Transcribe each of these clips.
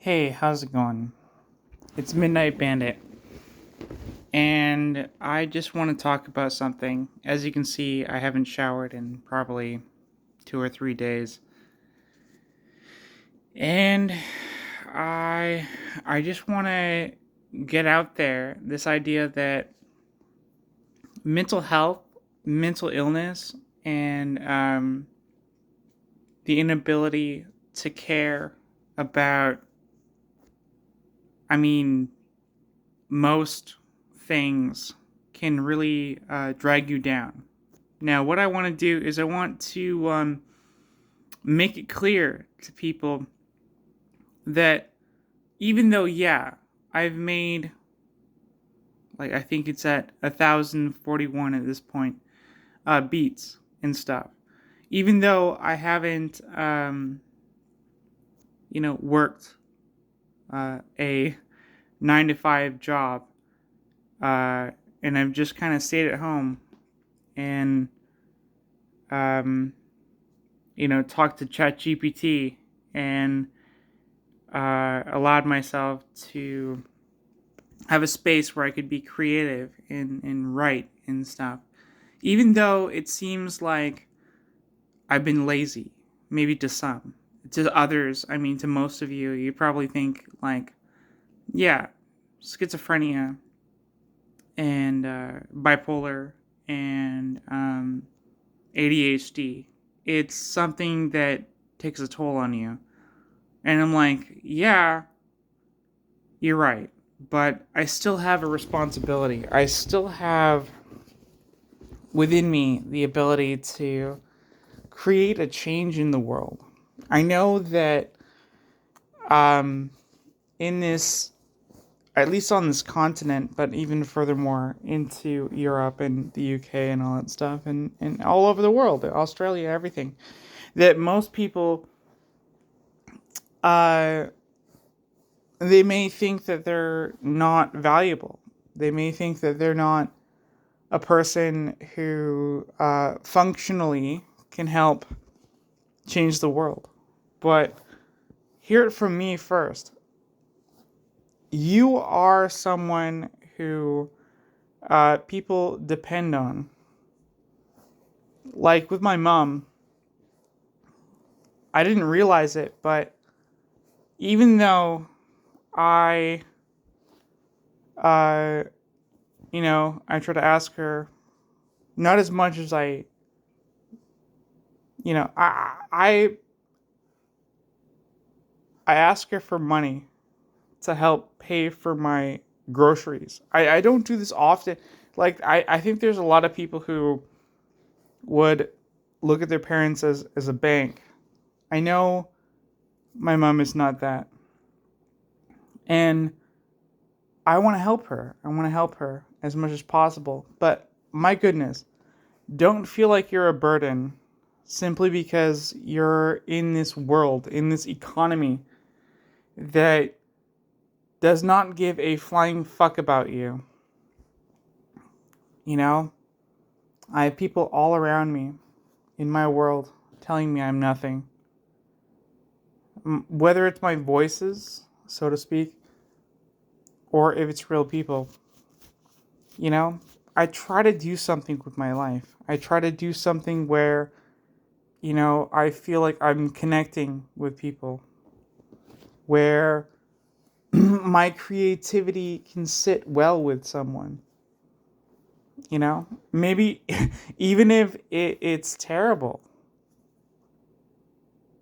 Hey, how's it going? It's Midnight Bandit, and I just want to talk about something. As you can see, I haven't showered in probably 2 or 3 days, and I I just want to get out there this idea that mental health, mental illness, and the inability to care about, I mean, most things can really drag you down. Now, what I want to do is I want to make it clear to people that even though, yeah, I've made, like, I think it's at 1,041 at this point, beats and stuff. Even though I haven't, worked a 9 to 5 job, and I've just kind of stayed at home and um, talk to ChatGPT and allowed myself to have a space where I could be creative and write and stuff. Even though it seems like I've been lazy, maybe to some. To others, I mean, to most of you, you probably think, like, yeah, schizophrenia and bipolar and ADHD. It's something that takes a toll on you. And I'm like, yeah, you're right. But I still have a responsibility. I still have within me the ability to create a change in the world. I know that um, in this, at least on this continent, but even furthermore into Europe and the UK and all that stuff, and all over the world, Australia, everything, that most people uh, they may think that they're not valuable. They may think that they're not a person who functionally can help change the world. But hear it from me first. You are someone who people depend on. Like with my mom, I didn't realize it, but even though I, uh, I try to ask her, not as much as I ask her for money to help pay for my groceries. I don't do this often. Like, I think there's a lot of people who would look at their parents as a bank. I know my mom is not that. And I want to help her. I want to help her as much as possible. But my goodness, don't feel like you're a burden simply because you're in this world, in this economy that does not give a flying fuck about you. You know, I have people all around me in my world telling me I'm nothing. Whether it's my voices, so to speak, or if it's real people, you know, I try to do something with my life. I try to do something where, I feel like I'm connecting with people, where my creativity can sit well with someone. Maybe even if it's terrible,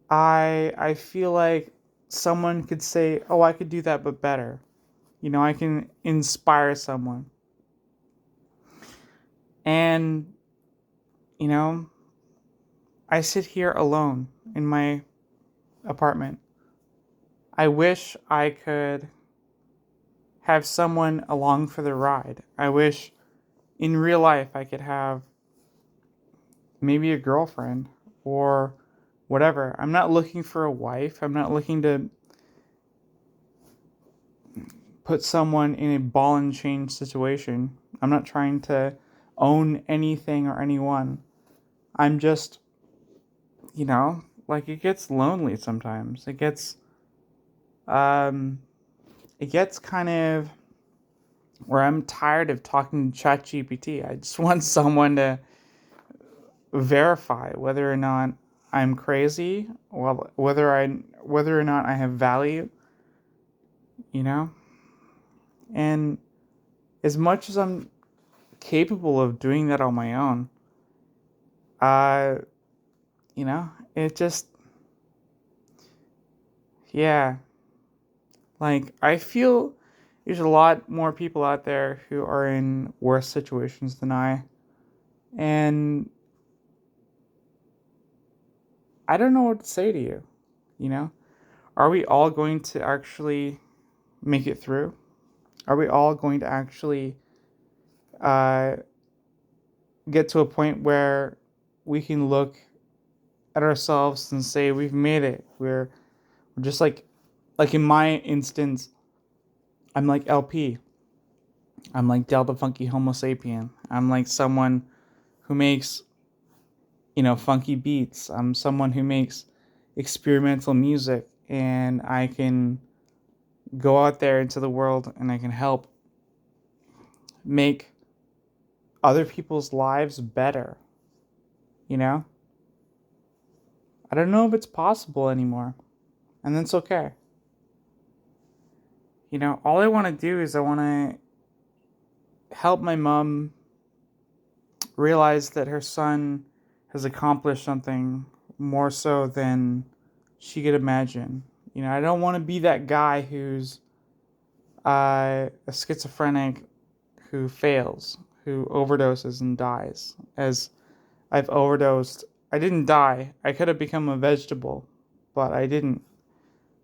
I feel like someone could say, "Oh, I could do that, but better." I can inspire someone, and you know, I sit here alone in my apartment. I wish I could have someone along for the ride. I wish in real life I could have maybe a girlfriend or whatever. I'm not looking for a wife. I'm not looking to put someone in a ball and chain situation. I'm not trying to own anything or anyone. I'm just, like, it gets lonely sometimes. It gets Um, it gets kind of where I'm tired of talking to ChatGPT. I just want someone to verify whether or not I'm crazy, well, whether or not I have value, you know? And as much as I'm capable of doing that on my own, uh, it just, yeah, like I feel there's a lot more people out there who are in worse situations than I, and I don't know what to say to you, you know? Are we all going to actually make it through? Are we all going to actually uh, get to a point where we can look at ourselves and say we've made it? We're just like in my instance, I'm like LP. I'm like Delta Funky Homo Sapien. I'm like someone who makes, funky beats. I'm someone who makes experimental music, and I can go out there into the world and I can help make other people's lives better, you know? I don't know if it's possible anymore, and that's okay. All I want to do is I want to help my mom realize that her son has accomplished something more so than she could imagine. I don't want to be that guy who's a schizophrenic who fails, who overdoses and dies. As I've overdosed, I didn't die. I could have become a vegetable, but I didn't.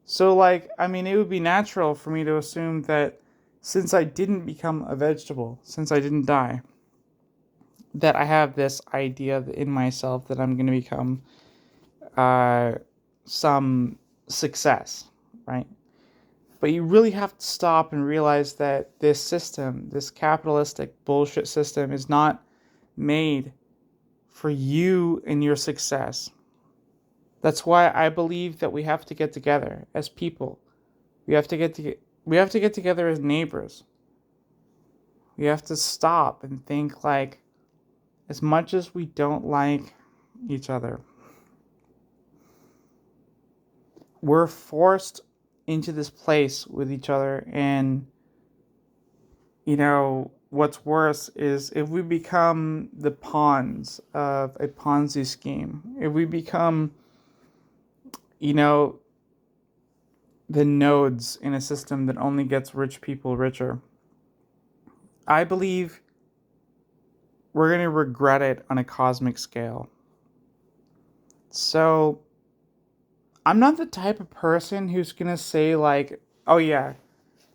So, it would be natural for me to assume that since I didn't become a vegetable, since I didn't die, that I have this idea in myself that I'm going to become uh, some success, right? But you really have to stop and realize that this system, this capitalistic bullshit system, is not made for you and your success. That's why I believe that we have to get together as people. We have to get together as neighbors. We have to stop and think like, as much as we don't like each other, we're forced into this place with each other. And what's worse is if we become the pawns of a Ponzi scheme, if we become, you know the nodes in a system that only gets rich people richer, I believe we're going to regret it on a cosmic scale. So I'm not the type of person who's going to say like, oh yeah,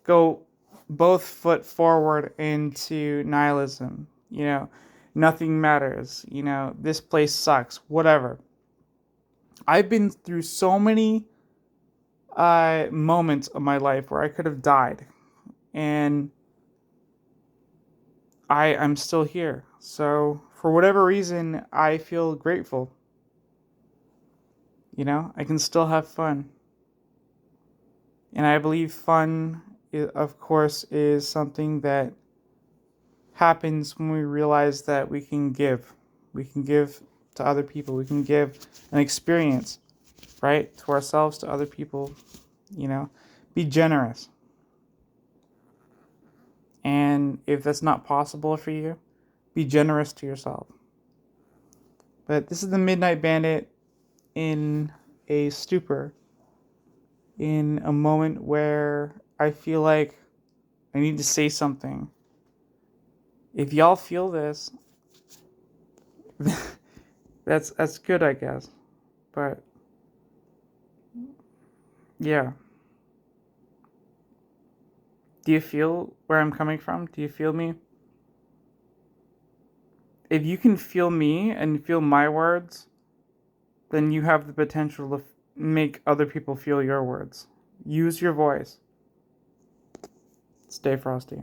go both foot forward into nihilism. Nothing matters. This place sucks. Whatever. I've been through so many moments of my life where I could have died, and I'm still here. So for whatever reason, I feel grateful. I can still have fun, and I believe fun, of course, is something that happens when we realize that we can give. We can give to other people. We can give an experience, right? To ourselves, to other people. Be generous. And if that's not possible for you, be generous to yourself. But this is the Midnight Bandit in a stupor, in a moment where I feel like I need to say something. If y'all feel this, that's good, I guess. But yeah. Do you feel where I'm coming from? Do you feel me? If you can feel me and feel my words, then you have the potential to make other people feel your words. Use your voice. Stay frosty.